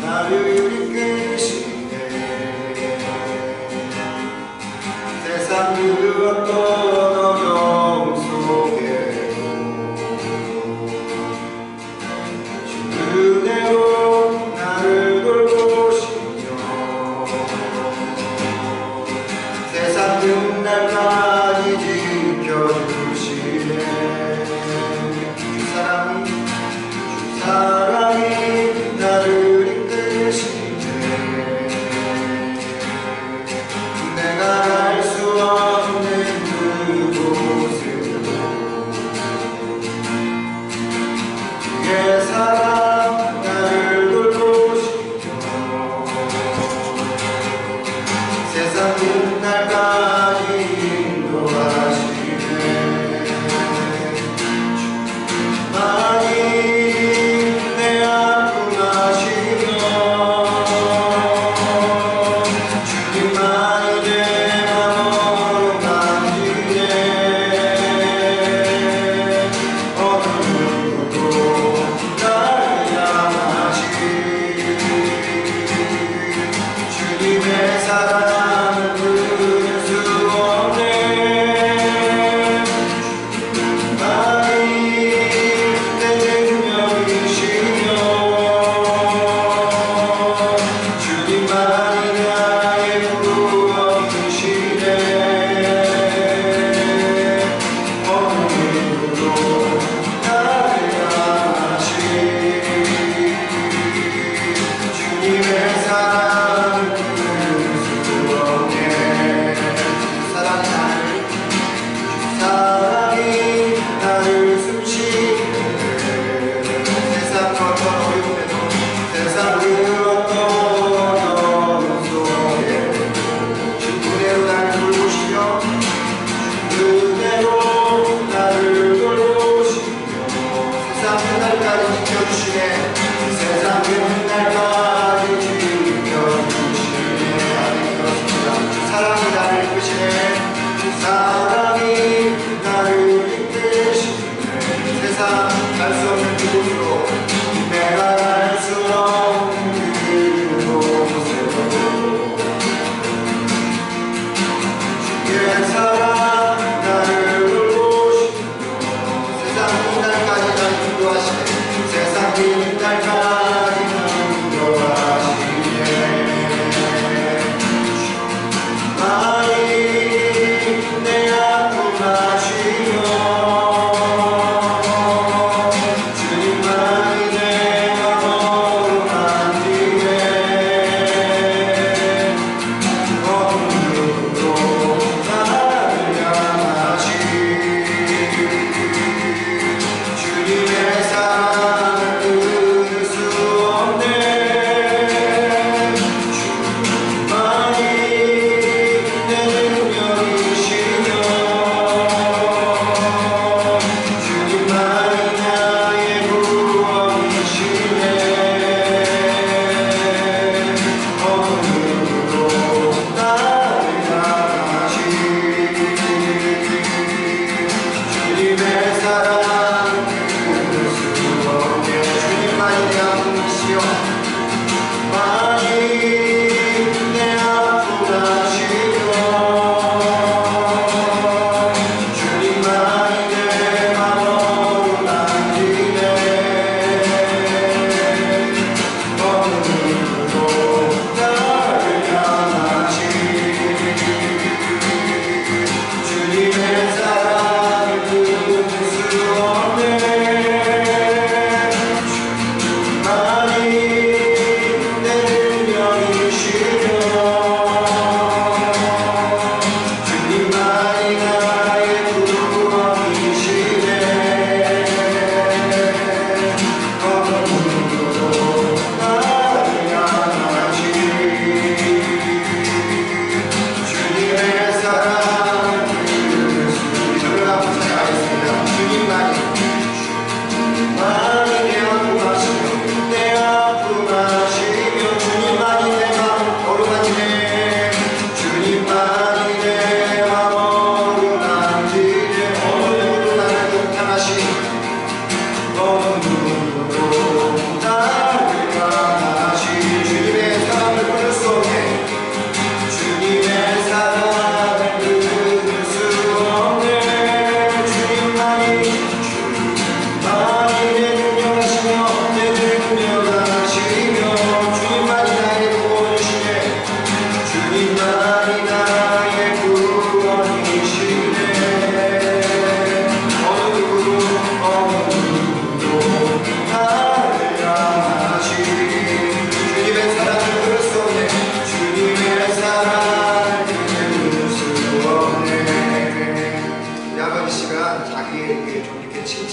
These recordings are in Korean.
나를 이끄시네. 세상 그 어떤 어려움 속에도 주 은혜로 나를 돌보시며 세상 끝날까지 지켜주시네. 사랑이 나를 이끄시네. 내가 알 수 없는 그곳으로 주의 사랑 나를 돌보시며 세상 끝날까지 인도하시네. 많이 세상 끝날까지 지켜주시네. 사랑이 나를 이끄시네. 사랑이 나를 이끄시네. 세상 갈 수 없는 그곳으로 내가 갈 수 없는 그곳으로 주의 사랑 나를 돌보시며 세상 끝날까지 나를 인도하시네. 세상 끝날까지 인도하시네. 많이 내 아픔 아시며 주님만이 내 마음으로 만지네. 어둠으로 나를 향하시 주님의 사랑 어느 누구도 나를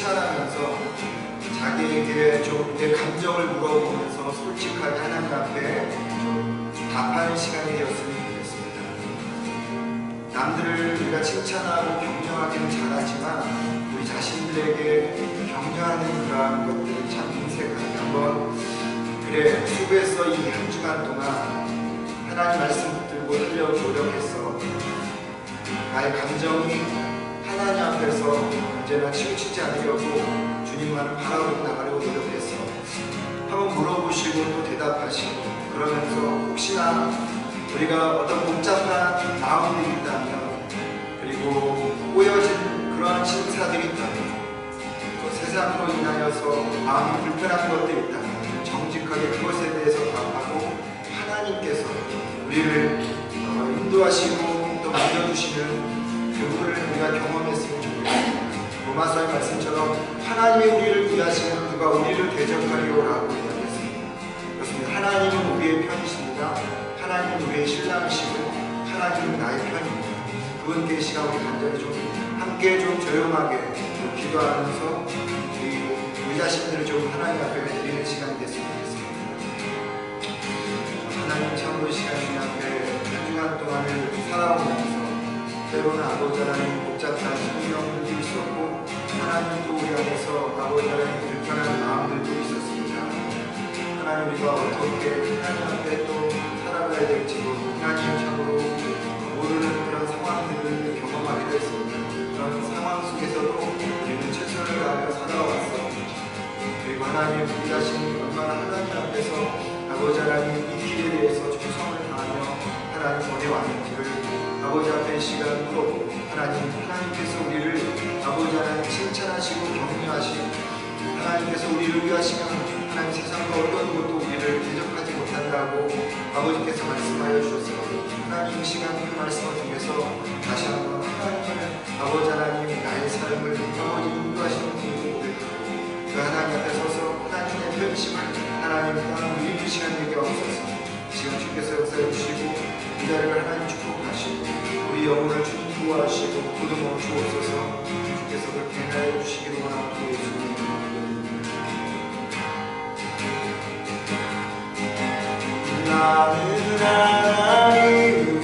칭찬하면서 자기에게 좀 내 감정을 물어보면서 솔직하게 하나님 앞에 좀 답하는 시간이 되었으면 좋겠습니다. 남들을 우리가 칭찬하고 격려하기는 잘하지만 우리 자신들에게 격려하는 그러한 것들은 참 인색하게 한번 그래 수고해서 이 한 주간 동안 하나님 말씀 붙들고 하려고 노력했어. 나의 감정이 하나님 앞에서 언제나 치우치지 않으려고 주님만을 바라보고 나가려고 노력했어. 한번 물어보시고 또 대답하시고 그러면서 혹시나 우리가 어떤 복잡한 마음들이 있다면 그리고 꼬여진 그러한 신사들이 있다면 또 세상으로 인하여서 마음이 불편한 것들이 있다면 정직하게 그것에 대해서 답하고 하나님께서 우리를 인도하시고 또 만져주시는 그분을 우리가 경험했으면 좋겠습니다. 로마서의 말씀처럼 하나님이 우리를 위하시면 누가 우리를 대적하리오라고 이야기했습니다. 그렇습니다. 하나님은 우리의 편이십니다. 하나님은 우리의 신랑이시고 하나님은 나의 편입니다. 그분께 이 시간 우리 간절히 좀 함께 좀 조용하게 좀 기도하면서 우리 자신들을 좀 하나님 앞에 드리는 시간이 됐으면 좋겠습니다. 하나님 참으로 시간 앞에 한 주간 동안을 살아오면서 때로는 아버지 하나님 복잡한 심령들도 있었고 하나님 또 우리 안에서 아버지 하나님 불편한 마음들도 있었습니다. 하나님 우리가 어떻게 하나님 앞에 또 살아가야 될지도 하나님 참으로 모르는 그런 상황들을 경험하게 됐습니다. 그런 상황 속에서도 우리는 최선을 다하여 살아왔어. 그리고 하나님 우리 자신이 얼마나 하나님 앞에서 아버지 하나님 이 길에 대해서 충성을 다하며 하나님 어디 왔는지를 아버지 앞에 시간 물어보고 하나님께서 우리를 아버지 하나님 칭찬하시고 격려하시고 하나님께서 우리를 위하시면 하나님 세상과 어떤 것도 우리를 대적하지 못한다고 아버지께서 말씀하여 주셔서 하나님 이 시간 그 말씀을 통해서 다시 한번 하나님을 아버지 하나님 나의 삶을 아버지 인도하시는 분으로 고백하고 그 하나님 앞에 서서 하나님의 편심을 하나님 땅 누리는 시간 되게 하옵소서. 지금 주께서 역사해 주시고 이 자리를 하나님 축복하시고 우리 영혼을 주님 구하시고 거듭 주옵소서. 주께서 그렇게 행하여 주시기를 원하고 예수님 나는 하나님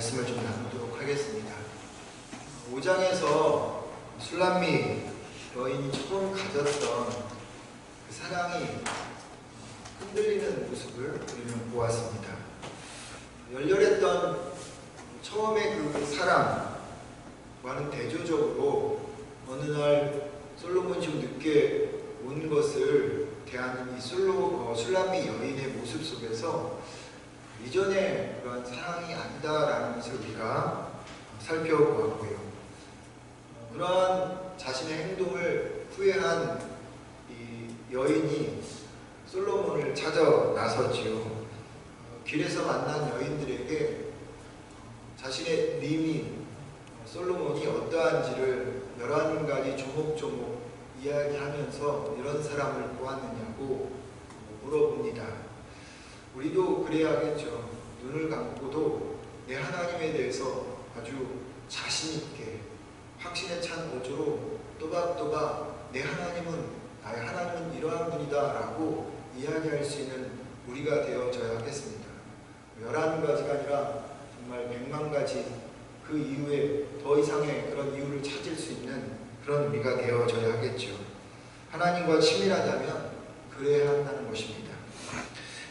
말씀을 좀 나누도록 하겠습니다. 5장에서 술람미 여인이 처음 가졌던 그 사랑이 흔들리는 모습을 우리는 보았습니다. 열렬했던 처음에 그 사랑과는 대조적으로 어느 날 솔로몬이 좀 늦게 온 것을 대하는 이 술람미 여인의 모습 속에서 이전에 그런 사랑이 아니다라는 것을 우리가 살펴보았고요. 그러한 자신의 행동을 후회한 이 여인이 솔로몬을 찾아 나섰지요. 길에서 만난 여인들에게 자신의 님인 솔로몬이 어떠한지를 11가지 조목조목 이야기하면서 이런 사람을 보았느냐고 물어봅니다. 우리도 그래야겠죠. 눈을 감고도 내 하나님에 대해서 아주 자신있게 확신에 찬 어조로 또박또박 내 하나님은, 나의 하나님은 이러한 분이다 라고 이야기할 수 있는 우리가 되어져야 하겠습니다. 11가지가 아니라 정말 100만 가지 그 이후에 더 이상의 그런 이유를 찾을 수 있는 그런 우리가 되어져야 하겠죠. 하나님과 친밀하다면 그래야 한다는 것입니다.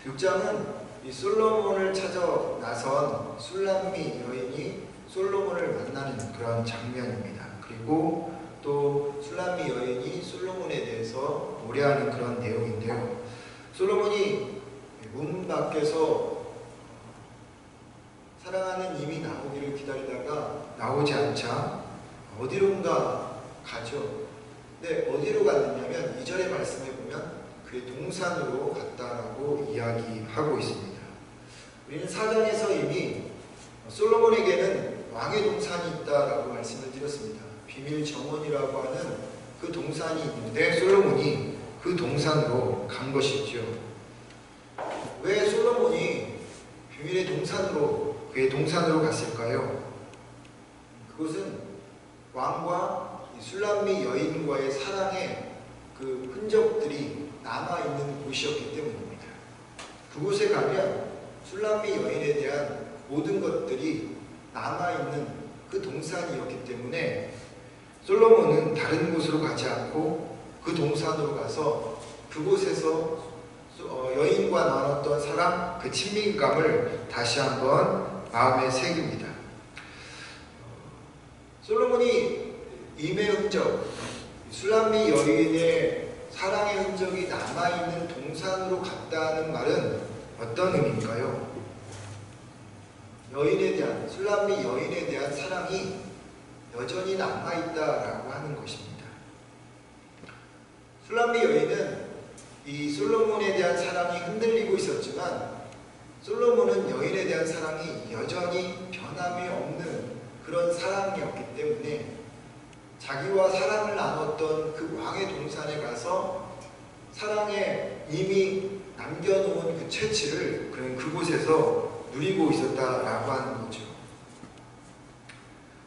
6장은 이 솔로몬을 찾아 나선 술람미 여인이 솔로몬을 만나는 그런 장면입니다. 그리고 또 술람미 여인이 솔로몬에 대해서 노래하는 그런 내용인데요. 솔로몬이 문 밖에서 사랑하는 이미 나오기를 기다리다가 나오지 않자 어디론가 가죠. 근데 어디로 갔느냐면 2절의 말씀에 보면 그의 동산으로 갔다라고 이야기하고 있습니다. 우리는 4장에서 이미 솔로몬에게는 왕의 동산이 있다라고 말씀을 드렸습니다. 비밀 정원이라고 하는 그 동산이 있는데 솔로몬이 그 동산으로 간 것이죠. 왜 솔로몬이 비밀의 동산으로, 그의 동산으로 갔을까요? 그것은 왕과 술람미 여인과의 사랑의 그 흔적들이 남아있는 곳이었기 때문입니다. 그곳에 가면 술람미 여인에 대한 모든 것들이 남아있는 그 동산이었기 때문에 솔로몬은 다른 곳으로 가지 않고 그 동산으로 가서 그곳에서 여인과 나눴던 사랑, 그 친밀감을 다시 한번 마음에 새깁니다. 솔로몬이 임의 흔적, 술람미 여인의 사랑의 흔적이 남아있는 동산으로 갔다는 말은 어떤 의미일까요? 여인에 대한, 술람미 여인에 대한 사랑이 여전히 남아있다라고 하는 것입니다. 술람미 여인은 이 솔로몬에 대한 사랑이 흔들리고 있었지만 솔로몬은 여인에 대한 사랑이 여전히 변함이 없는 그런 사랑이었기 때문에 자기와 사랑을 나눴던 그 왕의 동산에 가서 사랑에 이미 남겨놓은 그 채취를 그곳에서 누리고 있었다라고 하는 거죠.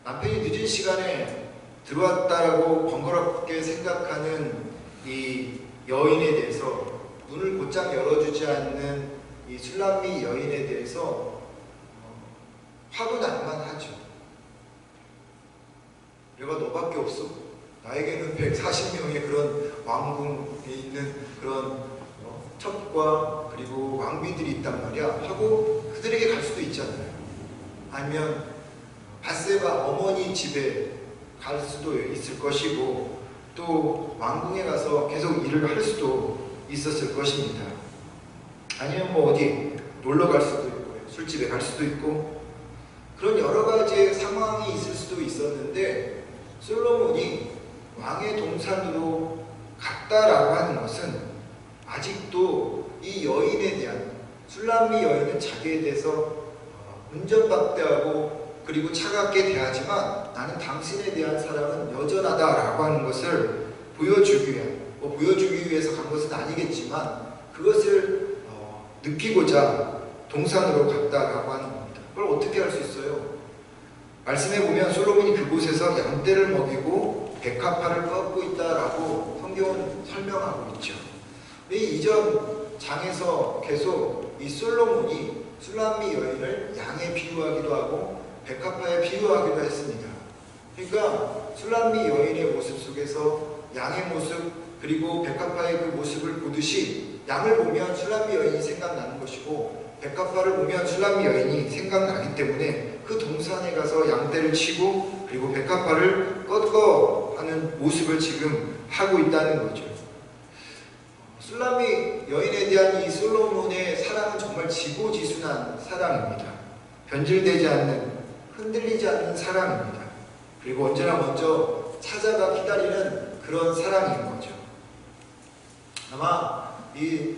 남편이 늦은 시간에 들어왔다라고 번거롭게 생각하는 이 여인에 대해서 문을 곧장 열어주지 않는 이 술람미 여인에 대해서 화도 날만 하죠. 내가 너밖에 없어? 나에게는 140명의 그런 왕궁에 있는 그런 첩과 그리고 왕비들이 있단 말이야 하고 그들에게 갈 수도 있잖아요. 아니면 밧세바 어머니 집에 갈 수도 있을 것이고 또 왕궁에 가서 계속 일을 할 수도 있었을 것입니다. 아니면 뭐 어디 놀러 갈 수도 있고 술집에 갈 수도 있고 그런 여러 가지의 상황이 있을 수도 있었는데 솔로몬이 왕의 동산으로 갔다라고 하는 것은 아직도 이 여인에 대한, 술람미 여인은 자기에 대해서 운전박대하고 그리고 차갑게 대하지만 나는 당신에 대한 사랑은 여전하다라고 하는 것을 보여주기 위해서 간 것은 아니겠지만 그것을 느끼고자 동산으로 갔다라고 하는 겁니다. 그걸 어떻게 할 수 있어요? 말씀해 보면 솔로몬이 그곳에서 양떼를 먹이고 백합화를 꺾고 있다라고 성경은 설명하고 있죠. 이 이전 장에서 계속 이 솔로몬이 술람미 여인을 양에 비유하기도 하고 백합화에 비유하기도 했습니다. 그러니까 술람미 여인의 모습 속에서 양의 모습 그리고 백합화의 그 모습을 보듯이 양을 보면 술람미 여인이 생각나는 것이고 백합화를 보면 술람미 여인이 생각나기 때문에 그 동산에 가서 양떼를 치고 그리고 백합화를 꺾어하는 모습을 지금 하고 있다는 거죠. 술람미 여인에 대한 이 솔로몬의 사랑은 정말 지고지순한 사랑입니다. 변질되지 않는, 흔들리지 않는 사랑입니다. 그리고 언제나 먼저 찾아가 기다리는 그런 사랑인 거죠. 아마 이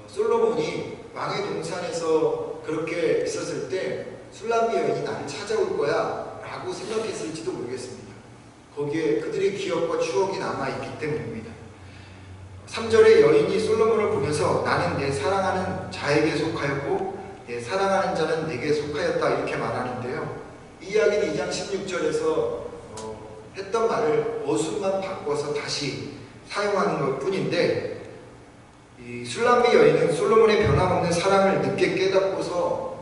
솔로몬이 왕의 동산에서 그렇게 있었을 때 술람미 여인이 나를 찾아올 거야 라고 생각했을지도 모르겠습니다. 거기에 그들의 기억과 추억이 남아있기 때문입니다. 3절에 여인이 솔로몬을 보면서 나는 내 사랑하는 자에게 속하였고 내 사랑하는 자는 내게 속하였다 이렇게 말하는데요. 이 이야기는 2장 16절에서 했던 말을 어순만 바꿔서 다시 사용하는 것 뿐인데 이 술람미 여인은 솔로몬의 변함없는 사랑을 늦게 깨닫고서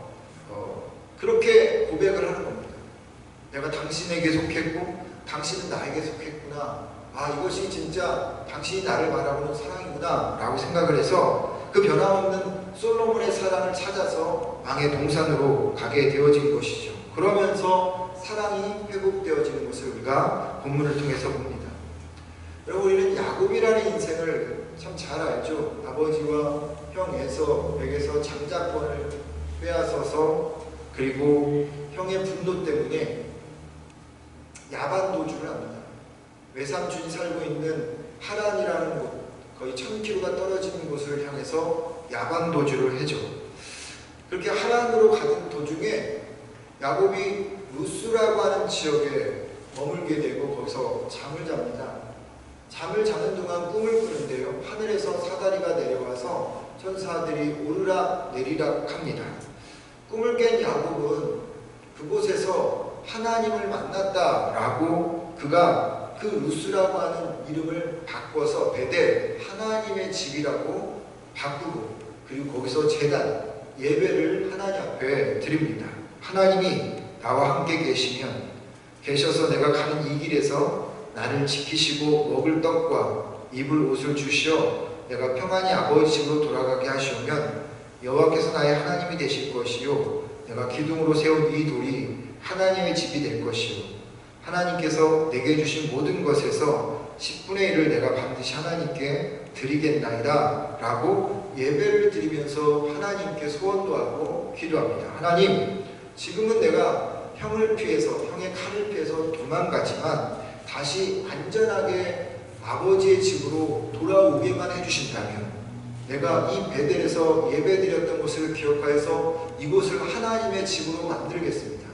그렇게 고백을 하는 겁니다. 내가 당신에게 속했고 당신은 나에게 속했구나. 아, 이것이 진짜 당신이 나를 바라보는 사랑이구나 라고 생각을 해서 그 변함없는 솔로몬의 사랑을 찾아서 왕의 동산으로 가게 되어진 것이죠. 그러면서 사랑이 회복되어지는 것을 우리가 본문을 통해서 봅니다. 여러분, 우리는 야곱이라는 인생을 참 잘 알죠. 아버지와 형에게서 장자권을 빼앗아서 그리고 형의 분노 때문에 야반도주를 합니다. 외삼촌이 살고 있는 하란이라는 곳, 거의 1000km가 떨어지는 곳을 향해서 야반도주를 해죠. 그렇게 하란으로 가는 도중에 야곱이 루스라고 하는 지역에 머물게 되고 거기서 잠을 잡니다. 잠을 자는 동안 꿈을 꾸는데요. 하늘에서 사다리가 내려와서 천사들이 오르락 내리락 합니다. 꿈을 깬 야곱은 그곳에서 하나님을 만났다라고 그가 그 루스라고 하는 이름을 바꿔서 베델, 하나님의 집이라고 바꾸고 그리고 거기서 제단, 예배를 하나님 앞에 드립니다. 하나님이 나와 함께 계셔서 내가 가는 이 길에서 나를 지키시고 먹을 떡과 입을 옷을 주시어 내가 평안히 아버지 집으로 돌아가게 하시오면 여호와께서 나의 하나님이 되실 것이요 내가 기둥으로 세운 이 돌이 하나님의 집이 될 것이요 하나님께서 내게 주신 모든 것에서 10분의 1을 내가 반드시 하나님께 드리겠나이다 라고 예배를 드리면서 하나님께 소원도 하고 기도합니다. 하나님, 지금은 내가 형의 칼을 피해서 도망가지만 다시 안전하게 아버지의 집으로 돌아오게만 해주신다면 내가 이 베델에서 예배드렸던 것을 기억하여서 이곳을 하나님의 집으로 만들겠습니다.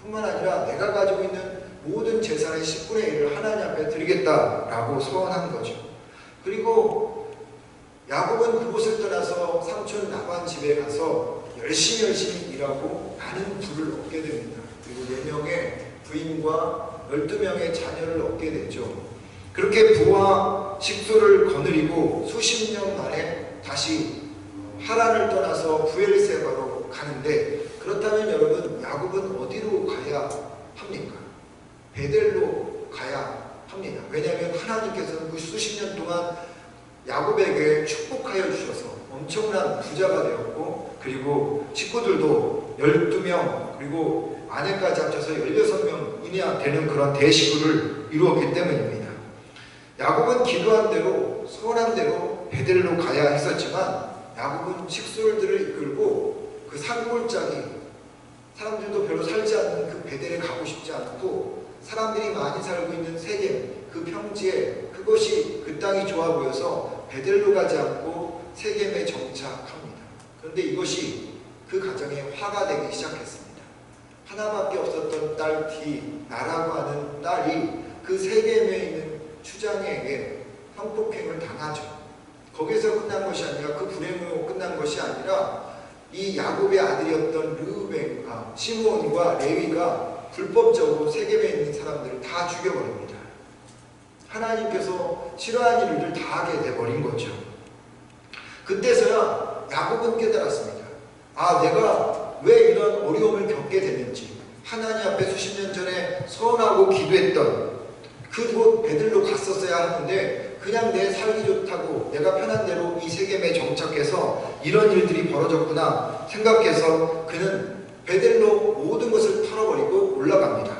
뿐만 아니라 내가 가지고 있는 모든 재산의 10분의 1을 하나님 앞에 드리겠다라고 소원한 거죠. 그리고 야곱은 그곳을 떠나서 삼촌 라반 집에 가서 열심히 일하고 많은 부를 얻게 됩니다. 그리고 4명의 부인과 12명의 자녀를 얻게 되죠. 그렇게 부와 식소를 거느리고 수십 년 만에 다시 하란을 떠나서 부엘세바로 가는데 그렇다면 여러분, 야곱은 어디로 가야 합니까? 베델로 가야 합니다. 왜냐하면 하나님께서는 그 수십 년 동안 야곱에게 축복하여 주셔서 엄청난 부자가 되었고 그리고 식구들도 12명 그리고 아내까지 합쳐서 16명이나 되는 그런 대식구를 이루었기 때문입니다. 야곱은 기도한 대로 소원한 대로 베델로 가야 했었지만 야곱은 식솔들을 이끌고 그 산골짜기 사람들도 별로 살지 않는 그 베델에 가고 싶지 않고 사람들이 많이 살고 있는 세겜 그 평지에 그것이 그 땅이 좋아 보여서 베델로 가지 않고 세겜에 정착합니다. 그런데 이것이 그 가정에 화가 되기 시작했습니다. 하나밖에 없었던 딸 디나라고 하는 딸이 그 세겜에 있는 추장에게 성폭행을 당하죠. 거기서 끝난 것이 아니라 그 불행으로 끝난 것이 아니라 이 야곱의 아들이었던 르우벤과 시므온과 레위가 불법적으로 세겜에 있는 사람들을 다 죽여버립니다. 하나님께서 싫어하는 일을 다 하게 돼버린 거죠. 그때서야 야곱은 깨달았습니다. 아, 내가 왜 이런 어려움을 겪게 됐는지, 하나님 앞에 수십 년 전에 서원하고 기도했던 그곳 베들로 갔었어야 하는데 그냥 내 살기 좋다고 내가 편한 대로 이 세겜에 정착해서 이런 일들이 벌어졌구나 생각해서 그는 베델로 모든 것을 털어버리고 올라갑니다.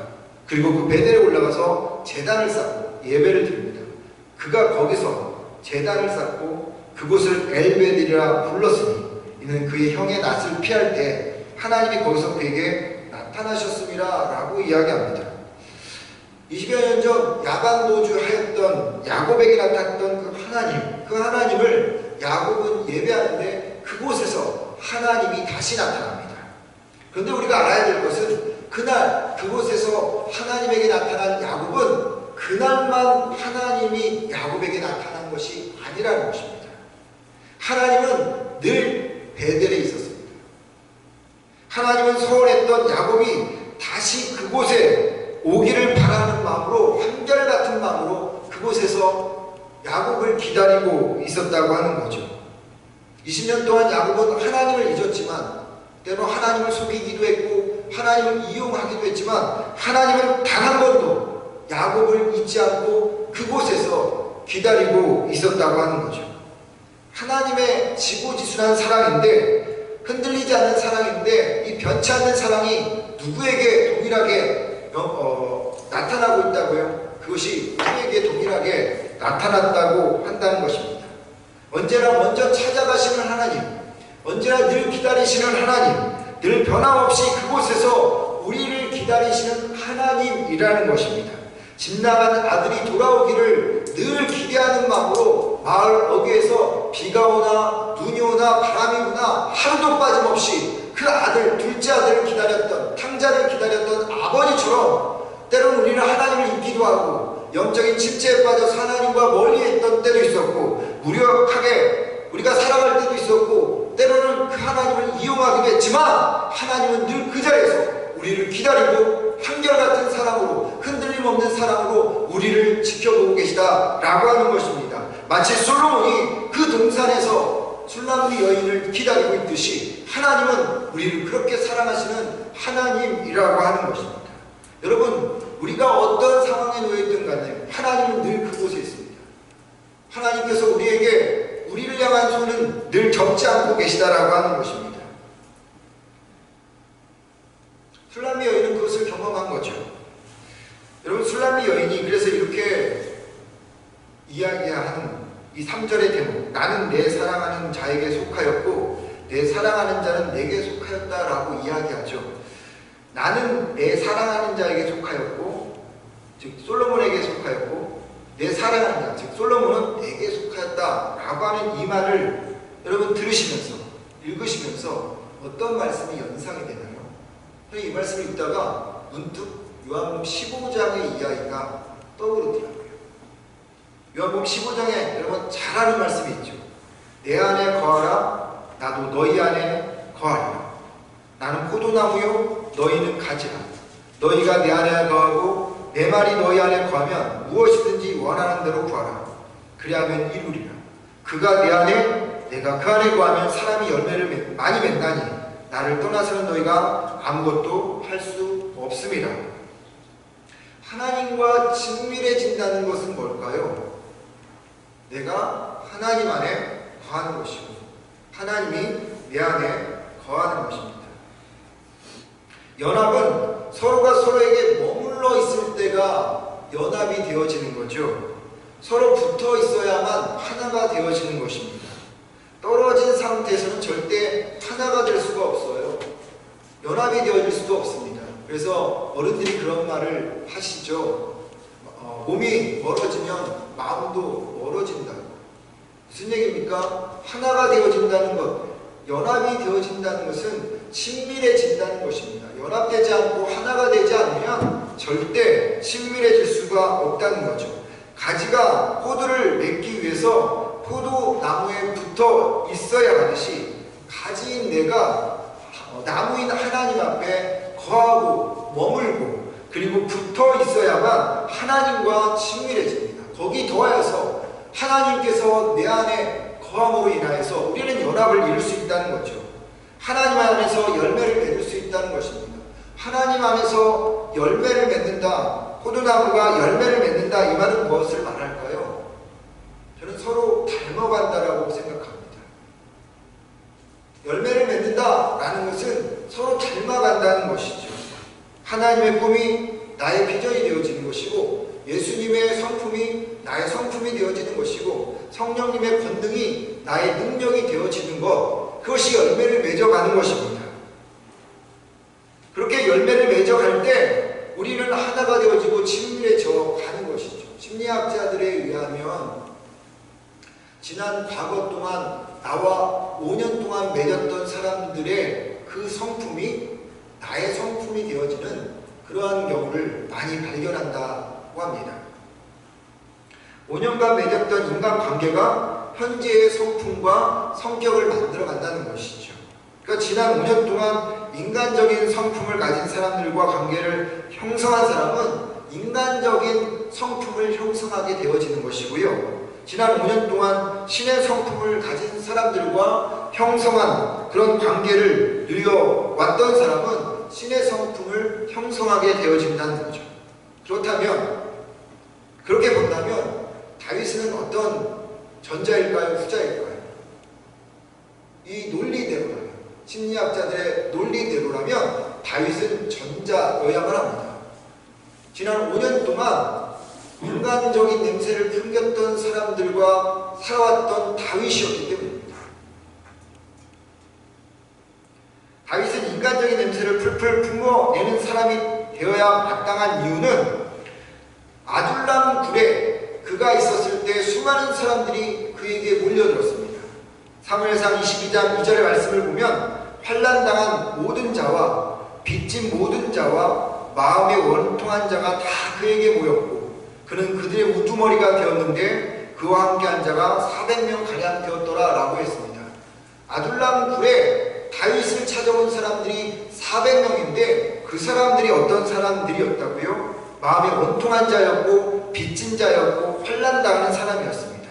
그리고 그 베델에 올라가서 제단을 쌓고 예배를 드립니다. 그가 거기서 제단을 쌓고 그곳을 엘베델이라 불렀으니 이는 그의 형의 낯을 피할 때 하나님이 거기서 그에게 나타나셨습니다 라고 이야기합니다. 20여 년 전 야반도주 하였던 야곱에게 나타났던 그 하나님을 야곱은 예배하는데 그곳에서 하나님이 다시 나타납니다. 그런데 우리가 알아야 될 것은 그날 그곳에서 하나님에게 나타난 야곱은 그날만 하나님이 야곱에게 나타난 것이 아니라는 것입니다. 하나님은 늘 베델에 있었습니다. 하나님은 서원했던 야곱이 다시 그곳에 오기를 바라는 마음으로 한결같은 마음으로 그곳에서 야곱을 기다리고 있었다고 하는 거죠. 20년 동안 야곱은 하나님을 잊었지만 때로 하나님을 속이기도 했고 하나님을 이용하기도 했지만 하나님은 단 한 번도 야곱을 잊지 않고 그곳에서 기다리고 있었다고 하는 거죠. 하나님의 지고지순한 사랑인데 흔들리지 않는 사랑인데 이 변치 않는 사랑이 누구에게 동일하게 나타나고 있다고요? 그것이 우리에게 동일하게 나타났다고 한다는 것입니다. 언제나 먼저 찾아가시는 하나님, 언제나 늘 기다리시는 하나님, 늘 변함없이 그곳에서 우리를 기다리시는 하나님이라는 것입니다. 집 나간 아들이 돌아오기를 늘 기대하는 마음으로 마을 어귀에서 비가 오나 눈이 오나 바람이 부나 하루도 빠짐없이 그 아들, 둘째 아들을 기다렸던, 탕자를 기다렸던 아버지처럼 때로는 우리는 하나님을 잊기도 하고 영적인 침체에 빠져서 하나님과 멀리했던 때도 있었고 무력하게 우리가 살아갈 때도 있었고 때로는 그 하나님을 이용하기도 했지만 하나님은 늘 그 자리에서 우리를 기다리고 한결같은 사랑으로 흔들림 없는 사랑으로 우리를 지켜보고 계시다라고 하는 것입니다. 마치 솔로몬이 그 동산에서 술람리 여인을 기다리고 있듯이 하나님은 우리를 그렇게 사랑하시는 하나님이라고 하는 것입니다. 여러분, 우리가 어떤 상황에 놓여있든 간에 하나님은 늘 그곳에 있습니다. 하나님께서 우리에게 우리를 향한 손은 늘 접지 않고 계시다라고 하는 것입니다. 술람리 여인은 그것을 경험한 거죠. 여러분, 술람리 여인이 그래서 이렇게 이야기하는 이 3절의 대목, 나는 내 사랑하는 자에게 속하였고 내 사랑하는 자는 내게 속하였다라고 이야기하죠. 나는 내 사랑하는 자에게 속하였고, 즉 솔로몬에게 속하였고 내 사랑하는 자, 즉 솔로몬은 내게 속하였다라고 하는 이 말을 여러분 들으시면서 읽으시면서 어떤 말씀이 연상이 되나요? 이 말씀을 읽다가 문득 요한복음 15장의 이야기가 떠오르더라고요. 요한복음 15장에 여러분 잘 아는 말씀이 있죠. 내 안에 거하라 나도 너희 안에 거하리라. 나는 포도나무요 너희는 가지라. 너희가 내 안에 거하고 내 말이 너희 안에 거하면 무엇이든지 원하는 대로 구하라. 그리하면 이루리라. 그가 내 안에 내가 그 안에 거하면 사람이 열매를 많이 맺나니 나를 떠나서는 너희가 아무것도 할 수 없음이라. 하나님과 친밀해진다는 것은 뭘까요? 내가 하나님 안에 거하는 것이고 하나님이 내 안에 거하는 것입니다. 연합은 서로가 서로에게 머물러 있을 때가 연합이 되어지는 거죠. 서로 붙어 있어야만 하나가 되어지는 것입니다. 떨어진 상태에서는 절대 하나가 될 수가 없어요. 연합이 되어질 수도 없습니다. 그래서 어른들이 그런 말을 하시죠. 몸이 멀어지면 마음도 멀어진다고. 무슨 얘기입니까? 하나가 되어진다는 것, 연합이 되어진다는 것은 친밀해진다는 것입니다. 연합되지 않고 하나가 되지 않으면 절대 친밀해질 수가 없다는 거죠. 가지가 포도를 맺기 위해서 포도나무에 붙어 있어야 하듯이 가지인 내가 나무인 하나님 앞에 거하고 머물고 그리고 붙어 있어야만 하나님과 친밀해집니다. 거기 더하여서 하나님께서 내 안에 거함으로 인하여서 우리는 연합을 이룰 수 있다는 거죠. 하나님 안에서 열매를 맺을 수 있다는 것입니다. 하나님 안에서 열매를 맺는다, 포도나무가 열매를 맺는다, 이 말은 무엇을 말할까요? 저는 서로 닮아간다라고 생각합니다. 열매를 맺는다라는 것은 서로 닮아간다는 것이죠. 하나님의 꿈이 나의 비전이 되어지는 것이고, 예수님의 성품이 나의 성품이 되어지는 것이고, 성령님의 권능이 나의 능력이 되어지는 것, 그것이 열매를 맺어가는 것입니다. 그렇게 열매를 맺어갈 때 우리는 하나가 되어지고 친밀해져 가는 것이죠. 심리학자들에 의하면 지난 과거 동안 나와 5년 동안 맺었던 사람들의 그 성품이 나의 성품이 되어지는 그러한 경우를 많이 발견한다고 합니다. 5년간 맺었던 인간관계가 현재의 성품과 성격을 만들어간다는 것이죠. 그러니까 지난 5년 동안 인간적인 성품을 가진 사람들과 관계를 형성한 사람은 인간적인 성품을 형성하게 되어지는 것이고요. 지난 5년 동안 신의 성품을 가진 사람들과 형성한 그런 관계를 누려왔던 사람은 신의 성품을 형성하게 되어진다는 거죠. 그렇다면, 그렇게 본다면 다윗은 어떤 전자일까요? 후자일까요? 이 논리대로라면, 심리학자들의 논리대로라면 다윗은 전자여야만 합니다. 지난 5년 동안 인간적인 냄새를 풍겼던 사람들과 살아왔던 다윗이었기 때문입니다. 다윗은 인간적인 냄새를 풀풀 품어내는 사람이 되어야 마땅한 이유는 아둘람 굴에 그가 있었을 때 수많은 사람들이 그에게 몰려들었습니다. 사무엘상 22장 2절의 말씀을 보면 환난당한 모든 자와 빚진 모든 자와 마음에 원통한 자가 다 그에게 모였고, 그는 그들의 우두머리가 되었는데 그와 함께한 자가 400명 가량 되었더라 라고 했습니다. 아둘람 굴에 다윗을 찾아온 사람들이 400명인데 그 사람들이 어떤 사람들이었다고요? 마음에 원통한 자였고 빚진 자였고 환난당하는 사람이었습니다.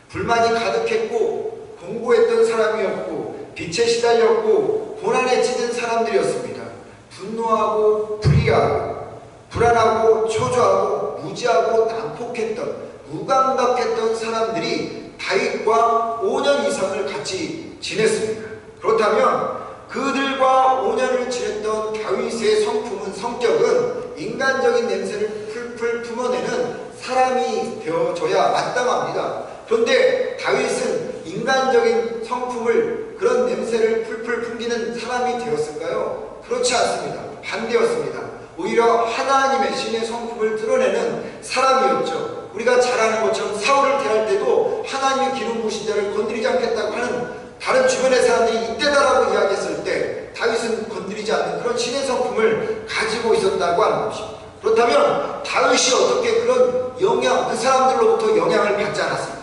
불만이 가득했고 공고했던 사람이었고 빛에 시달렸고 고난에 찌든 사람들이었습니다. 분노하고 불의하고 불안하고 초조하고 무지하고 난폭했던 무감각했던 사람들이 다윗과 5년 이상을 같이 지냈습니다. 그렇다면 그들과 5년을 지냈던 다윗의 성품은, 성격은 인간적인 냄새를 풀풀 품어내는 사람이 되어줘야 마땅합니다. 그런데 다윗은 인간적인 성품을, 그런 냄새를 풀풀 풍기는 사람이 되었을까요? 그렇지 않습니다. 반대였습니다. 오히려 하나님의 신의 성품을 드러내는 사람이었죠. 우리가 잘 아는 것처럼 사울을 대할 때도 하나님의 기름 부으신 자를 건드리지 않겠다고 하는 다른 주변의 사람들이 이때다라고 이야기했을 때 다윗은 건드리지 않는 그런 신의 성품을 가지고 있었다고 하는 것입니다. 그렇다면 다윗이 어떻게 그런 영향, 그 사람들로부터 영향을 받지 않았을까요?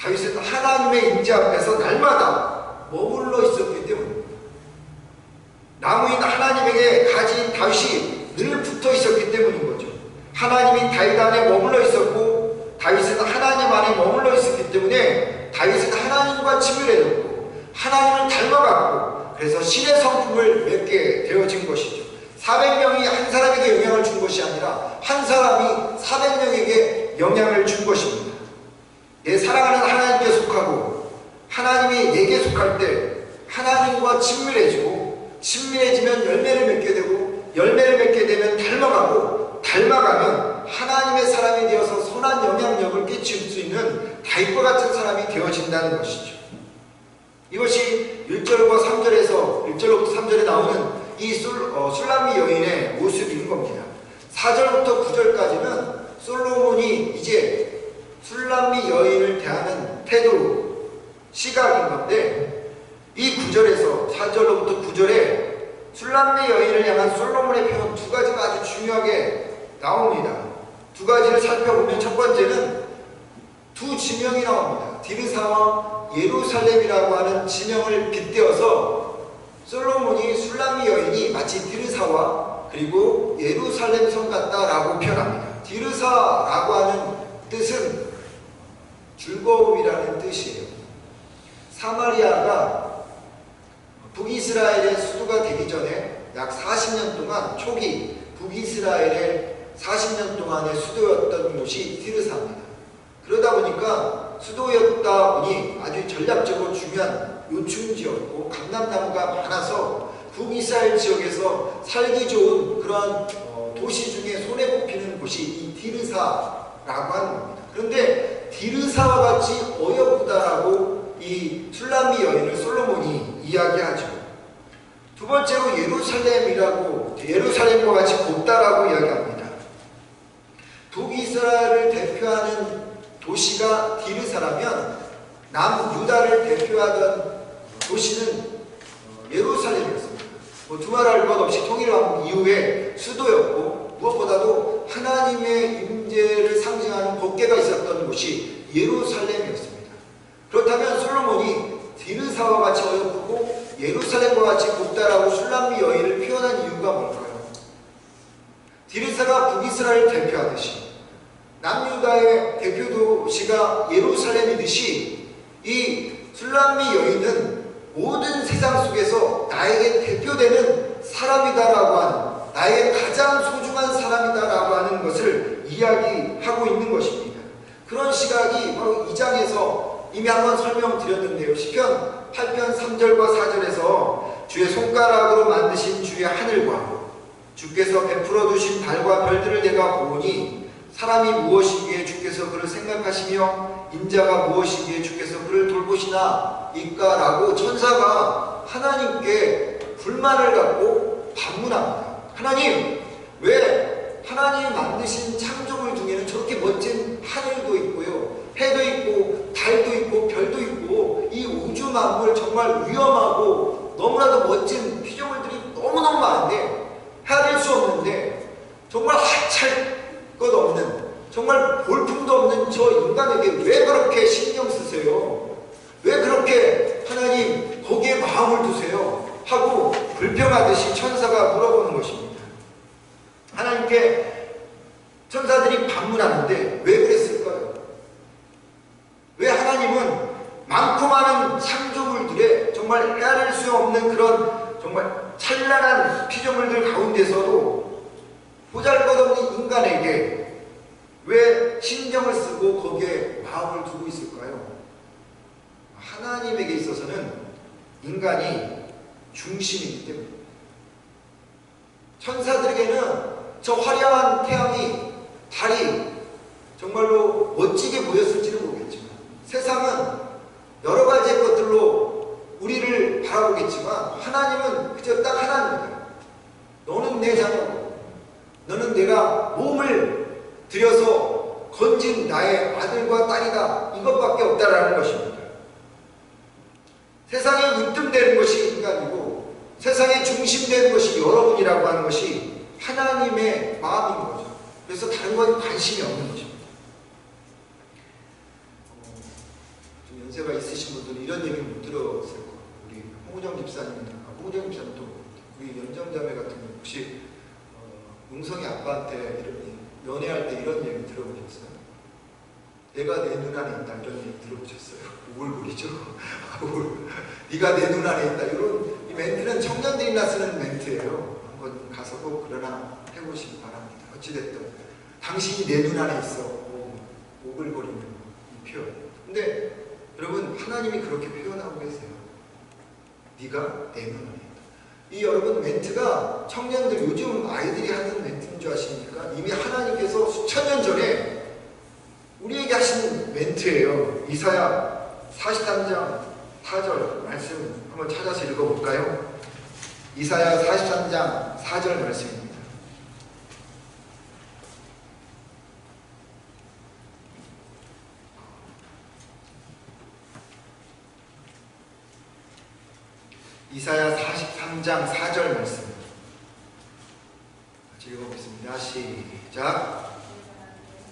다윗은 하나님의 임재 앞에서 날마다 머물러 있었기 때문입니다. 나무인 하나님에게 가진 다윗이 늘 붙어 있었기 때문인 거죠. 하나님이 다윗 안에 머물러 있었고 다윗은 하나님 안에 머물러 있었기 때문에 다윗은 하나님과 친밀해졌고 하나님을 닮아갔고, 그래서 신의 성품을 맺게 되어진 것이죠. 400명이 한 사람에게 영향을 준 것이 아니라 한 사람이 400명에게 영향을 준 것입니다. 내 사랑하는 하나님께 속하고 하나님이 내게 속할 때 하나님과 친밀해지고, 친밀해지면 열매를 맺게 되고, 열매를 맺게 되면 닮아가고, 닮아가면 하나님의 사람이 되어서 선한 영향력을 끼칠 수 있는 다윗과 같은 사람이 되어진다는 것이죠. 이것이 1절과 3절에서 1절부터 3절에 나오는 이 술람미 여인의 모습인 겁니다. 4절부터 9절까지는 솔로몬이 이제 술람미 여인을 대하는 태도, 시각인 건데, 이 9절에서 4절로부터 9절에 술람미 여인을 향한 솔로몬의 표현 두 가지가 아주 중요하게 나옵니다. 두 가지를 살펴보면 첫 번째는 두 지명이 나옵니다. 디르사와 예루살렘이라고 하는 지명을 빗대어서 솔로몬이 술람미 여인이 마치 디르사와 그리고 예루살렘 성 같다라고 표현합니다. 디르사라고 하는 뜻은 즐거움이라는 뜻이에요. 사마리아가 북이스라엘의 수도가 되기 전에 약 40년 동안 초기 북이스라엘의 40년 동안의 수도였던 곳이 디르사입니다. 그러다 보니까 수도였다 보니 아주 전략적으로 중요한 요충지였고 감람나무가 많아서 북이스라엘 지역에서 살기 좋은 그런 도시 중에 손에 꼽히는 곳이 이 디르사라고 하는 겁니다. 그런데 디르사와 같이 어여쁘다라고 이 술람미 여인을 솔로몬이 이야기하죠. 두 번째로 예루살렘과 같이 곱다라고 이야기합니다. 북이스라엘을 대표하는 도시가 디르사라면 남유다를 대표하던 도시는 예루살렘이었습니다. 두말할 것 없이 통일한 이후에 수도였고 무엇보다도 하나님의 임재를 상징하는 법궤가 있었던 곳이 예루살렘이었습니다. 그렇다면 솔로몬이 디르사와 같이 어여쁘고 예루살렘과 같이 곱다라고 술람미 여인을 표현한 이유가 뭘까요? 디르사가 북이스라엘을 대표하듯이 남유다의 대표 도시가 예루살렘이듯이 이 술람미 여인은 모든 세상 속에서 나에게 대표되는 사람이다라고 하는, 나에게 가장 소중한 사람이다라고 하는 것을 이야기하고 있는 것입니다. 그런 시각이 바로 2장에서 이미 한번 설명드렸는데요. 시편 8편 3절과 4절에서 주의 손가락으로 만드신 주의 하늘과 주께서 베풀어 두신 달과 별들을 내가 보니 사람이 무엇이기에 주께서 그를 생각하시며 인자가 무엇이기에 주께서 그를 돌보시나 이까라고 천사가 하나님께 불만을 갖고 반문합니다. 하나님, 왜 하나님이 만드신 창조물 중에는 저렇게 멋진 하늘도 있고요, 해도 있고 달도 있고 별도 있고 이 우주 만물 정말 위험하고 너무나도 멋진 피조물들이 너무너무 많은데 헤아릴 수 없는데 정말 하찮을 것 없는, 정말 볼품도 없는 저 인간에게 왜 그렇게 신경 쓰세요? 왜 그렇게 하나님 거기에 마음을 두세요? 하고 불평하듯이 천사가 물어보는 것입니다. 하나님께 천사들이 반문하는데 왜 그랬을까요? 왜 하나님은 많고 많은 창조물들의 정말 헤아릴 수 없는 그런 정말 찬란한 피조물들 가운데서도 보잘것없는 인간에게 왜 신경을 쓰고 거기에 마음을 두고 있을까요? 하나님에게 있어서는 인간이 중심이기 때문입니다. 천사들에게는 저 화려한 태양이, 달이 정말로 멋지게 보였을지는 모르겠지만 세상은 여러 가지의 것들로 우리를 바라보겠지만 하나님은 그저 딱 하나입니다. 너는 내 자녀고 너는 내가 몸을 들여서 건진 나의 아들과 딸이다, 이것밖에 없다라는 것입니다. 세상에 으뜸되는 것이 인간이고 세상에 중심되는 것이 여러분이라고 하는 것이 하나님의 마음인 거죠. 그래서 다른 건 관심이 없는 것입니다. 좀 연세가 있으신 분들은 이런 얘기 못 들었을 거예요. 우리 홍우정 집사님이나 홍우정 집사님도 우리 연정자매 같은 분 혹시 웅성이 아빠한테 연애할 때 이런 얘기 들어보셨어요? 내가 내 눈 안에 있다, 이런 얘기 들어보셨어요? 우글거리죠? 네가 내 눈 안에 있다, 이런 이 멘트는 청년들이나 쓰는 멘트예요. 한번 가서 꼭 그러나 해보시기 바랍니다. 어찌됐든 당신이 내 눈 안에 있어, 오글거리는 이 표현. 근데 여러분, 하나님이 그렇게 표현하고 계세요. 네가 내 눈 안에 있다. 이 여러분 멘트가 청년들, 요즘 아이들이 하는 멘트인 줄 아십니까? 이미 하나님께서 수천 년 전에 우리에게 하신 멘트예요. 이사야 43장 4절 말씀 한번 찾아서 읽어볼까요? 이사야 43장 4절 말씀입니다. 이사야 43장 4절 말씀 같이 읽어보겠습니다. 시작.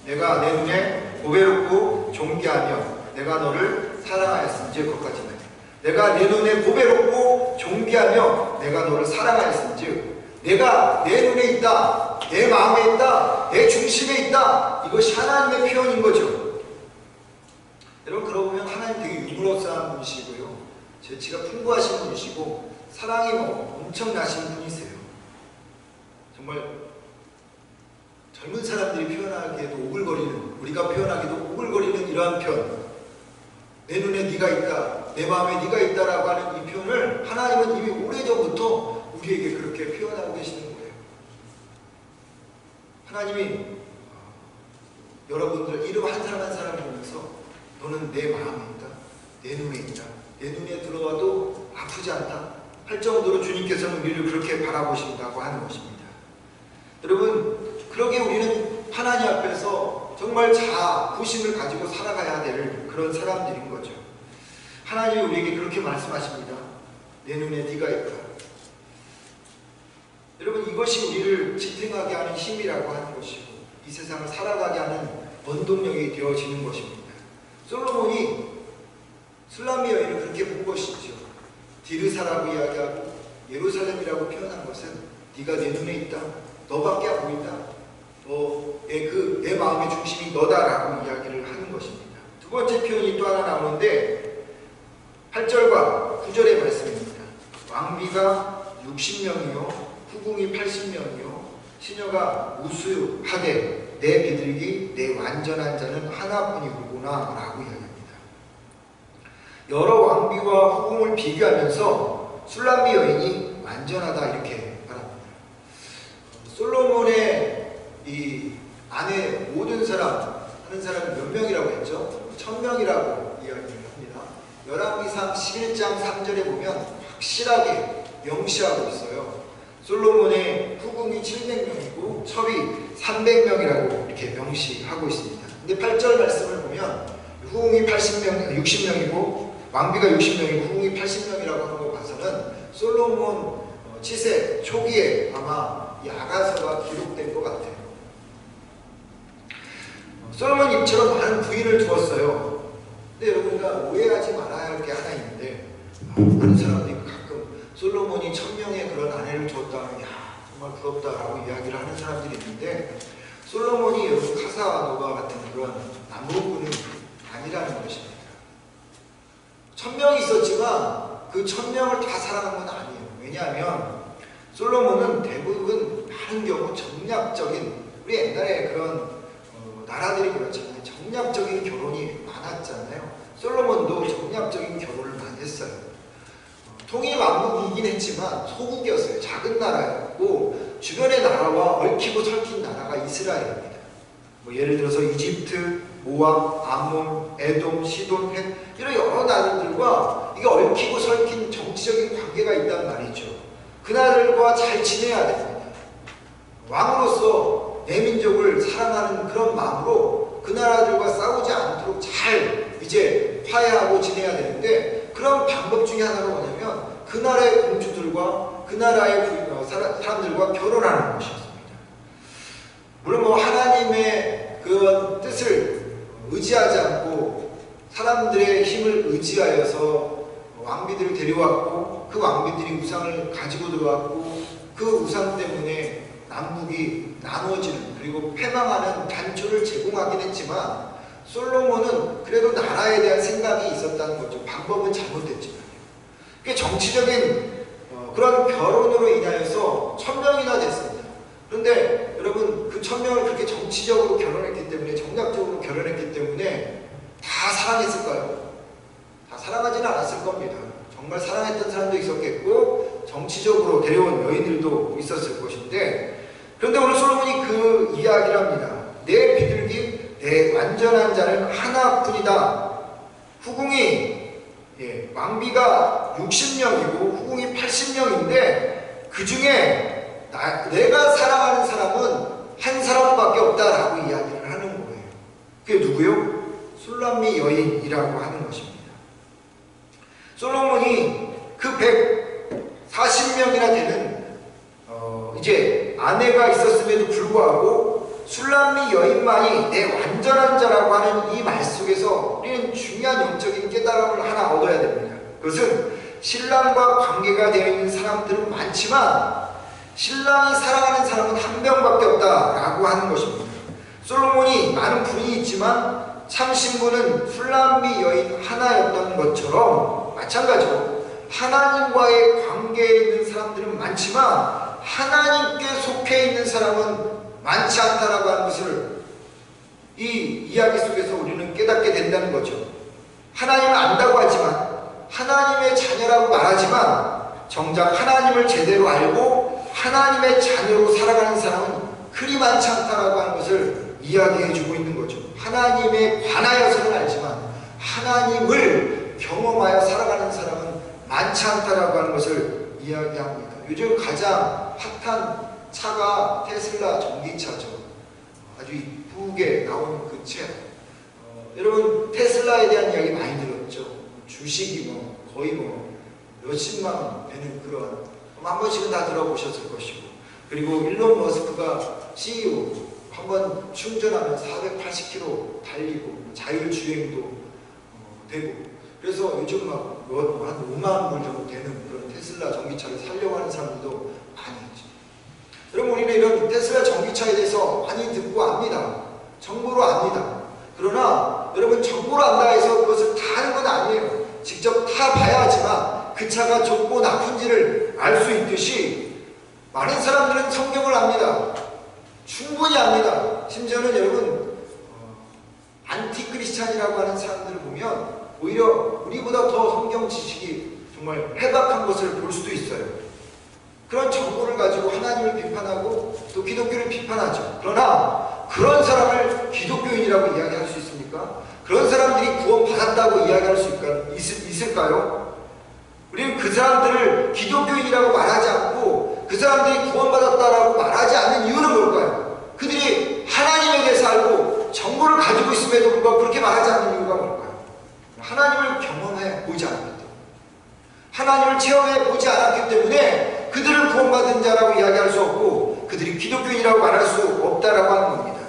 내가 내 눈에 보배롭고 존귀하며 내가 너를 사랑하였은지, 그것까지는 내가 내 눈에 보배롭고 존귀하며 내가 너를 사랑하였은지, 내가 내 눈에 있다, 내 마음에 있다, 내 중심에 있다, 이것이 하나님의 표현인 거죠. 여러분, 그러고 보면 하나님 되게 유머러스한 분이시고요, 재치가 풍부하신 분이시고 사랑이 엄청나신 분이세요. 정말 젊은 사람들이 표현하기에도 오글거리는, 우리가 표현하기도 오글거리는 이러한 표현, 내 눈에 네가 있다, 내 마음에 네가 있다라고 하는 이 표현을 하나님은 이미 오래전부터 우리에게 그렇게 표현하고 계시는 거예요. 하나님이 여러분들 이름 한 사람 한 사람 보면서 너는 내 마음에 있다, 내 눈에 있다, 내 눈에 들어와도 아프지 않다 할 정도로 주님께서는 우리를 그렇게 바라보신다고 하는 것입니다. 여러분, 그러게 우리는 하나님 앞에서 정말 자부심을 가지고 살아가야 될 그런 사람들인 거죠. 하나님이 우리에게 그렇게 말씀하십니다. 내 눈에 네가 있다. 여러분, 이것이 우리를 지탱하게 하는 힘이라고 하는 것이고 이 세상을 살아가게 하는 원동력이 되어지는 것입니다. 솔로몬이 술람미 여인을 그렇게 본 것이죠. 디르사라고 이야기하고 예루살렘이라고 표현한 것은 네가 내 눈에 있다, 너밖에 안 보인다, 내 마음의 중심이 너다라고 이야기를 하는 것입니다. 두 번째 표현이 또 하나 나오는데 8절과 9절의 말씀입니다. 왕비가 60명이요 후궁이 80명이요 시녀가 우수하되 내 비둘기 내 완전한 자는 하나뿐이구나 라고 이야기합니다. 여러 왕비와 후궁을 비교하면서 술람미 여인이 완전하다 이렇게 말합니다. 솔로몬의 이 아내 모든 사람 하는 사람이 몇 명이라고 했죠? 1000명이라고 이야기를 합니다. 열왕기상 11장 3절에 보면 확실하게 명시하고 있어요. 솔로몬의 후궁이 700명이고 첩이 300명이라고 이렇게 명시하고 있습니다. 근데 8절 말씀을 보면 후궁이 60명이고 왕비가 60명이고 후궁이 80명이라고 하는 거 봐서는 솔로몬 치세 초기에 아마 이 아가서가 기록된 것 같아요. 솔로몬 입처럼 많은 부인을 두었어요. 근데 여러분과 오해하지 말아야 할 게 하나 있는데 많은 사람들이 가끔 솔로몬이 1000명의 그런 아내를 두었다면 야 정말 부럽다라고 이야기를 하는 사람들이 있는데 솔로몬이 여러분 카사노바 같은 그런 남부군은 아니라는 것입니다. 1000명이 있었지만 그 1000명을 다 사랑한 건 아니에요. 왜냐하면 솔로몬은 대부분 많은 경우 정략적인, 우리 옛날에 그런 나라들이 그렇잖아요. 정략적인 결혼이 많았잖아요. 솔로몬도 정략적인 결혼을 많이 했어요. 통일왕국이긴 했지만 소국이었어요. 작은 나라였고 주변의 나라와 얽히고 설킨 나라가 이스라엘입니다. 예를 들어서 이집트, 모압, 암몬, 에돔, 시돈, 헷 이런 여러 나라들과 이게 얽히고 설킨 정치적인 관계가 있단 말이죠. 그나라들과 잘 지내야 됩니다. 왕으로서 내 민족을 사랑하는 그런 마음으로 그 나라들과 싸우지 않도록 잘 이제 화해하고 지내야 되는데 그런 방법 중에 하나가 뭐냐면 그 나라의 공주들과 그 나라의 사람들과 결혼하는 것이었습니다. 물론 하나님의 그 뜻을 의지하지 않고 사람들의 힘을 의지하여서 왕비들을 데려왔고 그 왕비들이 우상을 가지고 들어왔고 그 우상 때문에 남북이 나누어지는 그리고 패망하는 단초를 제공하긴 했지만 솔로몬은 그래도 나라에 대한 생각이 있었다는 거죠. 방법은 잘못됐지만 정치적인 그런 결혼으로 인하여서 1000명이나 됐습니다. 그런데 여러분 그 1000명을 그렇게 정치적으로 결혼했기 때문에 정략적으로 결혼했기 때문에 다 사랑했을까요? 다 사랑하지는 않았을 겁니다. 정말 사랑했던 사람도 있었겠고 정치적으로 데려온 여인들도 있었을 것인데 그런데 오늘 솔로몬이 그 이야기를 합니다. 내 비둘기 내 완전한 자는 하나뿐이다. 후궁이 왕비가 60명이고 후궁이 80명인데 그 중에 내가 사랑하는 사람은 한 사람밖에 없다라고 이야기를 하는 거예요. 그게 누구요? 술람미 여인이라고 하는 것입니다. 솔로몬이 그 140명이나 되는 이제 아내가 있었음에도 불구하고 술람미 여인만이 내 완전한 자라고 하는 이 말 속에서 우리는 중요한 영적인 깨달음을 하나 얻어야 됩니다. 그것은 신랑과 관계가 되어 있는 사람들은 많지만 신랑이 사랑하는 사람은 한 명밖에 없다라고 하는 것입니다. 솔로몬이 많은 부인이 있지만 참 신부는 술람미 여인 하나였던 것처럼 마찬가지로 하나님과의 관계에 있는 사람들은 많지만 하나님께 속해 있는 있는 사람은 많지 않다라고 하는 것을 이 이야기 속에서 우리는 깨닫게 된다는 거죠. 하나님을 안다고 하지만, 하나님의 자녀라고 말하지만 정작 하나님을 제대로 알고 하나님의 자녀로 살아가는 사람은 그리 많지 않다라고 하는 것을 이야기해 주고 있는 거죠. 하나님에 관하여서는 알지만 하나님을 경험하여 살아가는 사람은 많지 않다라고 하는 것을 이야기합니다. 요즘 가장 핫한 차가 테슬라 전기차죠. 아주 이쁘게 나온 그 차. 여러분 테슬라에 대한 이야기 많이 들었죠. 주식이 거의 몇십만 원 되는 그런, 한 번씩은 다 들어보셨을 것이고, 그리고 일론 머스크가 CEO 한번 충전하면 480km 달리고 자율주행도 되고, 그래서 요즘 한 5만 불 정도 되는 그런 테슬라 전기차를 사려고 하는 사람들도 많이 있죠. 여러분 우리는 이런 테슬라 전기차에 대해서 많이 듣고 압니다. 정보로 압니다. 그러나 여러분 정보로 안다 해서 그것을 다 하는 건 아니에요. 직접 타봐야지만 그 차가 좋고 나쁜지를 알 수 있듯이 많은 사람들은 성경을 압니다. 충분히 압니다. 심지어는 여러분 안티크리스찬이라고 하는 사람들을 보면 오히려 우리보다 더 성경 지식이 정말 해박한 것을 볼 수도 있어요. 그런 정보를 가지고 하나님을 비판하고 또 기독교를 비판하죠. 그러나 그런 사람을 기독교인이라고 이야기할 수 있습니까? 그런 사람들이 구원받았다고 이야기할 수 있을까요? 우리는 그 사람들을 기독교인이라고 말하지 않고 그 사람들이 구원받았다라고 말하지 않는 이유는 뭘까요? 그들이 하나님에 대해서 알고 정보를 가지고 있음에도 불구하고 그렇게 말하지 않는 이유가 뭘까요? 하나님을 경험해 보지 않았기 때문에, 하나님을 체험해 보지 않았기 때문에 그들을 구원받은 자라고 이야기할 수 없고 그들이 기독교인이라고 말할 수 없다라고 하는 겁니다.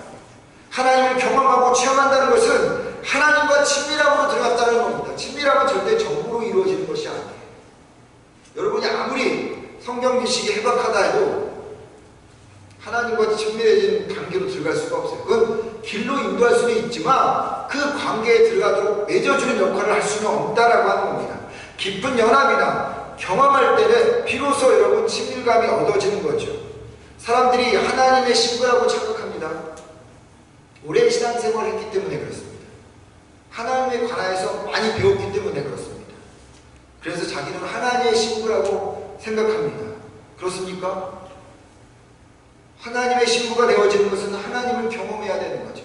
하나님을 경험하고 체험한다는 것은 하나님과 친밀함으로 들어갔다는 겁니다. 친밀함은 절대 정보로 이루어지는 것이 아니에요. 여러분이 아무리 성경 지식이 해박하다 해도 하나님과 친밀해진 관계로 들어갈 수가 없어요. 그건 길로 인도할 수는 있지만 그 관계에 들어가도록 맺어주는 역할을 할 수는 없다라고 하는 겁니다. 깊은 연합이나 경험할 때는 비로소 여러분 친밀감이 얻어지는 거죠. 사람들이 하나님의 신부라고 착각합니다. 오랜 신앙생활을 했기 때문에 그렇습니다. 하나님에 관하여서 많이 배웠기 때문에 그렇습니다. 그래서 자기는 하나님의 신부라고 생각합니다. 그렇습니까? 하나님의 신부가 되어지는 것은 하나님을 경험해야 되는 거죠.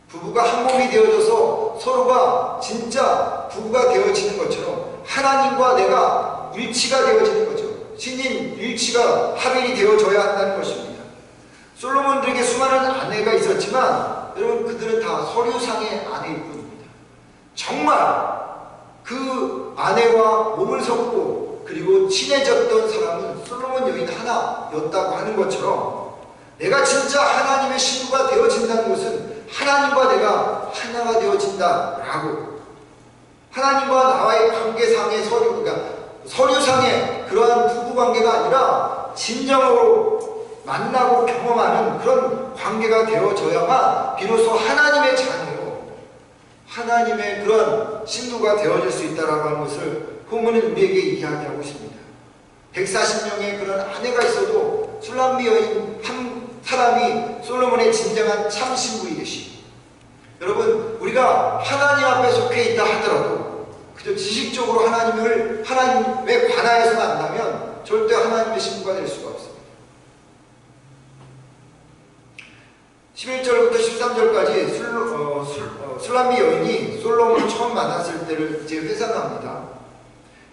부부가 한 몸이 되어져서 서로가 진짜 부부가 되어지는 것처럼 하나님과 내가 일치가 되어지는 거죠. 신인 일치가 합일이 되어져야 한다는 것입니다. 솔로몬들에게 수많은 아내가 있었지만 여러분 그들은 다 서류상의 아내일 뿐입니다. 정말 그 아내와 몸을 섞고 그리고 친해졌던 사람은 솔로몬 여인 하나였다고 하는 것처럼 내가 진짜 하나님의 신부가 되어진다는 것은 하나님과 내가 하나가 되어진다라고, 하나님과 나와의 관계상의 서류상의 그러한 부부관계가 아니라 진정으로 만나고 경험하는 그런 관계가 되어져야만 비로소 하나님의 자녀로 하나님의 그런 신부가 되어질 수 있다라고 하는 것을 본문은 우리에게 이야기하고 있습니다. 140명의 그런 아내가 있어도 술람미 여인 한 사람이 솔로몬의 진정한 참 신부이듯이 여러분 우리가 하나님 앞에 속해 있다 하더라도 그저 지식적으로 하나님에 관하여서 만나면 절대 하나님의 신부가 될 수가 없습니다. 11절부터 13절까지 술람미 여인이 솔로몬을 처음 만났을 때를 이제 회상합니다.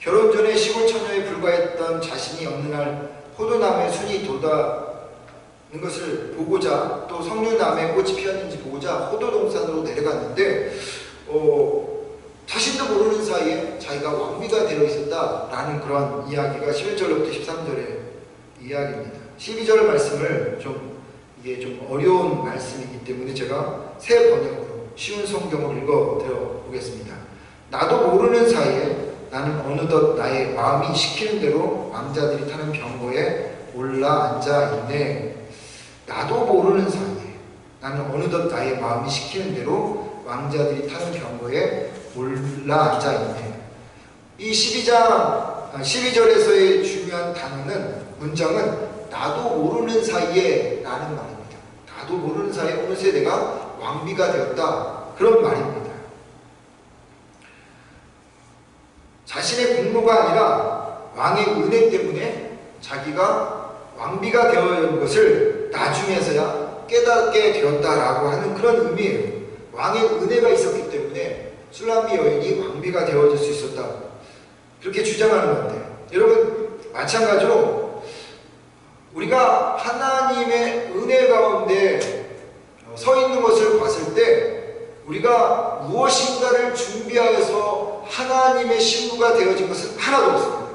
결혼 전에 시골 처녀에 불과했던 자신이 어느 날 포도나무에 순이 돋아는 것을 보고자 또 석류나무에 꽃이 피었는지 보고자 포도동산으로 내려갔는데 자신도 모르는 사이에 자기가 왕비가 되어 있었다라는 그런 이야기가 11절부터 13절의 이야기입니다. 12절 말씀을 이게 좀 어려운 말씀이기 때문에 제가 새 번역으로 쉬운 성경을 읽어 드려 보겠습니다. 나도 모르는 사이에 나는 어느덧 나의 마음이 시키는 대로 왕자들이 타는 병거에 올라 앉아 있네. 나도 모르는 사이에 나는 어느덧 나의 마음이 시키는 대로 왕자들이 타는 병거에 올라 앉아 있네. 이 12절에서의 중요한 단어는 문장은 나도 모르는 사이에 라는 말입니다. 나도 모르는 사이에 어느새 내가 왕비가 되었다. 그런 말입니다. 자신의 공로가 아니라 왕의 은혜 때문에 자기가 왕비가 되어 있는 것을 나중에서야 깨닫게 되었다라고 하는 그런 의미예요. 왕의 은혜가 있었기 때문에 술람미 여인이 왕비가 되어질 수 있었다. 그렇게 주장하는 건데, 여러분 마찬가지로 우리가 하나님의 은혜 가운데 서 있는 것을 봤을 때 우리가 무엇인가를 준비하여서 하나님의 신부가 되어진 것은 하나도 없습니다.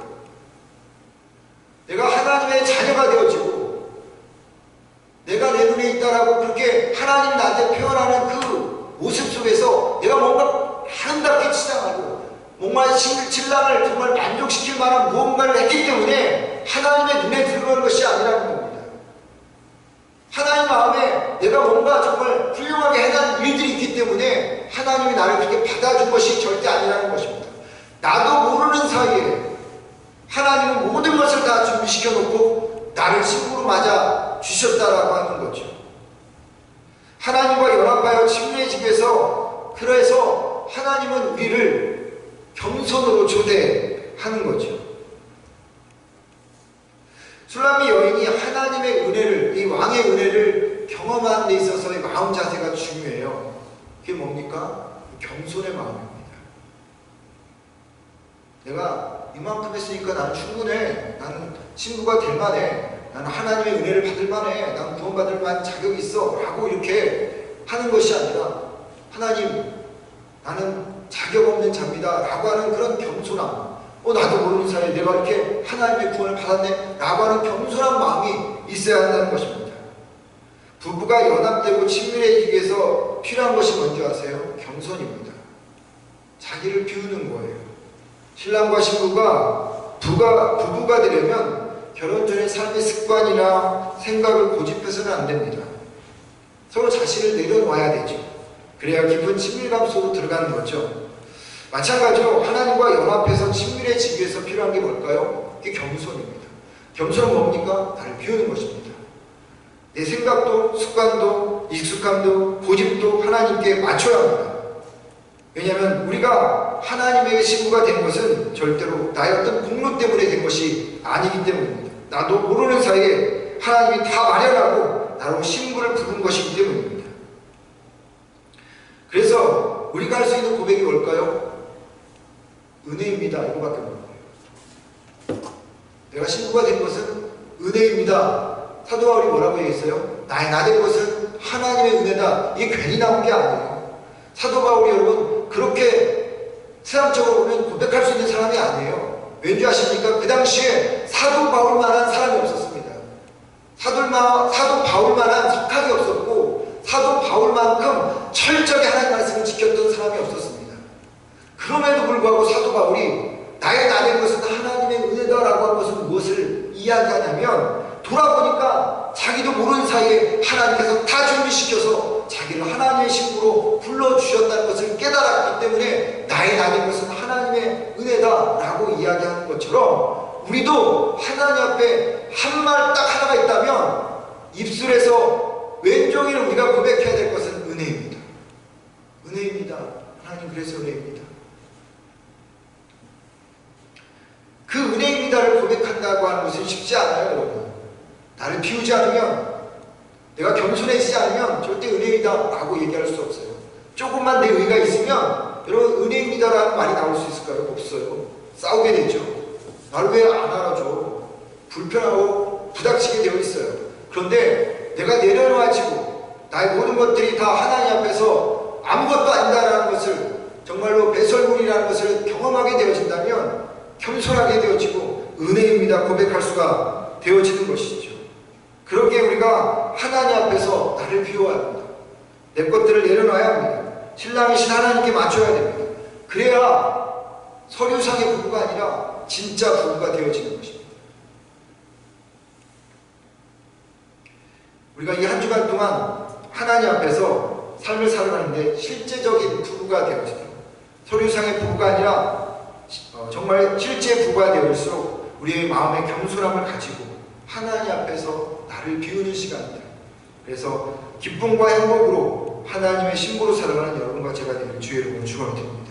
내가 하나님의 자녀가 되어지고 내가 내 눈에 있다라고 그렇게 하나님 나한테 표현하는 그 모습 속에서 내가 뭔가 아름답게 치장하고 뭔가 신랑을 정말 만족시킬 만한 무언가를 했기 때문에 하나님의 눈에 들어가는 것이 아니라는 겁니다. 하나님 마음에 내가 뭔가 정말 훌륭하게 해낸 일들이 있기 때문에 하나님이 나를 그렇게 받아준 것이 절대 아니라는 것입니다. 나도 모르는 사이에 하나님은 모든 것을 다 준비시켜 놓고 나를 친구로 맞아 주셨다라고 하는 거죠. 하나님과 연합하여 친밀해지면서, 그래서 하나님은 우리를 겸손으로 초대하는 거죠. 술람미 여인이 하나님의 은혜를, 이 왕의 은혜를 경험하는 데 있어서의 마음 자세가 중요해요. 그게 뭡니까? 겸손의 마음입니다. 내가 이만큼 했으니까 나는 충분해. 나는 친구가 될 만해. 나는 하나님의 은혜를 받을 만해. 나는 구원받을 만한 자격이 있어. 라고 이렇게 하는 것이 아니라, 하나님, 나는 자격 없는 자입니다. 라고 하는 그런 겸손함. 나도 모르는 사이에 내가 이렇게 하나님의 구원을 받았네. 라고 하는 겸손한 마음이 있어야 한다는 것입니다. 부부가 연합되고 친밀해지기 위해서 필요한 것이 뭔지 아세요? 겸손입니다. 자기를 비우는 거예요. 신랑과 신부가 부부가 되려면 결혼 전에 삶의 습관이나 생각을 고집해서는 안 됩니다. 서로 자신을 내려놓아야 되죠. 그래야 깊은 친밀감 속으로 들어가는 거죠. 마찬가지로 하나님과 연합해서 친밀해지기 위해서 필요한 게 뭘까요? 그게 겸손입니다. 겸손은 뭡니까? 나를 비우는 것입니다. 내 생각도, 습관도, 익숙함도, 고집도 하나님께 맞춰야 합니다. 왜냐하면 우리가 하나님의 신부가 된 것은 절대로 나의 어떤 공로 때문에 된 것이 아니기 때문입니다. 나도 모르는 사이에 하나님이 다 마련하고 나로 신부를 부른 것이기 때문입니다. 그래서 우리가 할 수 있는 고백이 뭘까요? 은혜입니다. 이거밖에 없는 거예요. 내가 신부가 된 것은 은혜입니다. 사도 바울이 뭐라고 얘기했어요? 나 된 것은 하나님의 은혜다. 이게 괜히 나온 게 아니에요. 사도 바울이 여러분 그렇게 세상적으로 보면 고백할 수 있는 사람이 아니에요. 왠지 아십니까? 그 당시에 사도 바울만한 사람이 없었습니다. 사도 바울만한 석학이 없었고 사도 바울만큼 철저하게 하나님 말씀을 지켰던 사람이 없었습니다. 그럼에도 불구하고 사도 바울이 나의 나 된 것은 하나님의 은혜다라고 한 것은 무엇을 이야기하냐면, 돌아보니까 자기도 모르는 사이에 하나님께서 다 준비시켜서 자기를 하나님의 신부로 불러주셨다는 것을 깨달았기 때문에 나의 나 된 것은 하나님의 은혜다라고 이야기하는 것처럼, 우리도 하나님 앞에 한 말 딱 하나가 있다면 입술에서 왼종일 우리가 고백해야 될 것은 은혜입니다. 은혜입니다. 하나님 그래서 은혜입니다. 그 은혜입니다를 고백한다고 하는 것은 쉽지 않아요, 여러분. 나를 비우지 않으면, 내가 겸손해지지 않으면 절대 은혜입니다라고 얘기할 수 없어요. 조금만 내 의가 있으면 여러분 은혜입니다라는 말이 나올 수 있을까요? 없어요. 싸우게 되죠. 나를 왜 안 알아줘? 불편하고 부닥치게 되어 있어요. 그런데 내가 내려놓아지고 나의 모든 것들이 다 하나님 앞에서 아무것도 아니다라는 것을, 정말로 배설물이라는 것을 경험하게 되어진다면 겸손하게 되어지고 은혜입니다 고백할 수가 되어지는 것이죠. 그러기에 우리가 하나님 앞에서 나를 비워야 합니다. 내 것들을 내려놔야 합니다. 신랑이신 하나님께 맞춰야 됩니다. 그래야 서류상의 부부가 아니라 진짜 부부가 되어지는 것입니다. 우리가 이 한 주간 동안 하나님 앞에서 삶을 살아가는데 실제적인 부부가 되어지도록, 서류상의 부부가 아니라 정말 실제 부부가 되어질수록 우리의 마음의 겸손함을 가지고 하나님 앞에서 나를 비우는 시간이다. 그래서 기쁨과 행복으로 하나님의 신부로 살아가는 여러분과 제가 되길 주의 이름으로 축원드립니다.